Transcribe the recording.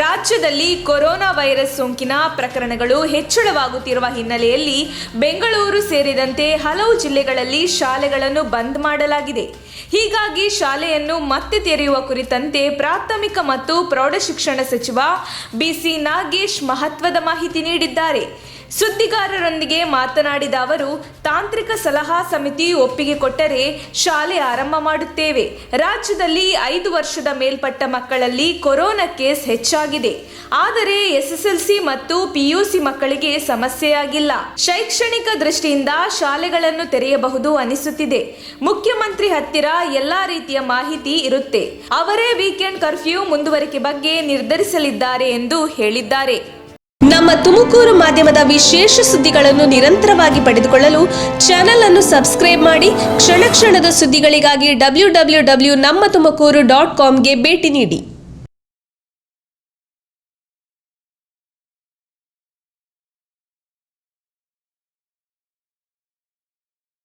ರಾಜ್ಯದಲ್ಲಿ corona virus ಸೋಂಕಿನ ಪ್ರಕರಣಗಳು ಹೆಚ್ಚಳವಾಗುತ್ತಿರುವ ಹಿನ್ನೆಲೆಯಲ್ಲಿ ಬೆಂಗಳೂರು ಸೇರಿದಂತೆ ಹಲವು ಜಿಲ್ಲೆಗಳಲ್ಲಿ ಶಾಲೆಗಳನ್ನು ಬಂದ್ ಮಾಡಲಾಗಿದೆ. ಹೀಗಾಗಿ ಶಾಲೆಯನ್ನು ಮತ್ತೆ ತೆರೆಯುವ ಕುರಿತಂತೆ ಪ್ರಾಥಮಿಕ ಮತ್ತು ಪ್ರೌಢಶಿಕ್ಷಣ ಸಚಿವ ಬಿಸಿ ನಾಗೇಶ್ ಮಹತ್ವದ ಮಾಹಿತಿ ನೀಡಿದ್ದಾರೆ. ಸುದ್ದಿಗಾರರೊಂದಿಗೆ ಮಾತನಾಡಿದ ಅವರು, ತಾಂತ್ರಿಕ ಸಲಹಾ ಸಮಿತಿ ಒಪ್ಪಿಗೆ ಕೊಟ್ಟರೆ ಶಾಲೆ ಆರಂಭ ಮಾಡುತ್ತೇವೆ. ರಾಜ್ಯದಲ್ಲಿ 5 ವರ್ಷದ ಮೇಲ್ಪಟ್ಟ ಮಕ್ಕಳಲ್ಲಿ ಕೊರೋನಾ ಕೇಸ್ ಹೆಚ್ಚಾಗಿದೆ. ಆದರೆ ಎಸ್ಎಸ್ಎಲ್ಸಿ ಮತ್ತು ಪಿಯುಸಿ ಮಕ್ಕಳಿಗೆ ಸಮಸ್ಯೆಯಾಗಿಲ್ಲ. ಶೈಕ್ಷಣಿಕ ದೃಷ್ಟಿಯಿಂದ ಶಾಲೆಗಳನ್ನು ತೆರೆಯಬಹುದು ಅನಿಸುತ್ತಿದೆ. ಮುಖ್ಯಮಂತ್ರಿ ಹತ್ತಿರ ಎಲ್ಲಾ ರೀತಿಯ ಮಾಹಿತಿ ಇರುತ್ತೆ. ಅವರೇ ವೀಕೆಂಡ್ ಕರ್ಫ್ಯೂ ಮುಂದುವರಿಕೆ ಬಗ್ಗೆ ನಿರ್ಧರಿಸಲಿದ್ದಾರೆ ಎಂದು ಹೇಳಿದ್ದಾರೆ. ನಮ್ಮ ತುಮಕೂರು ಮಾಧ್ಯಮದ ವಿಶೇಷ ಸುದ್ದಿಗಳನ್ನು ನಿರಂತರವಾಗಿ ಪಡೆದುಕೊಳ್ಳಲು ಚಾನೆಲ್ ಅನ್ನು ಸಬ್ಸ್ಕ್ರೈಬ್ ಮಾಡಿ. ಕ್ಷಣ ಕ್ಷಣದ ಸುದ್ದಿಗಳಿಗಾಗಿ www.nammathumakuru.com ಗೆ ಭೇಟಿ ನೀಡಿ.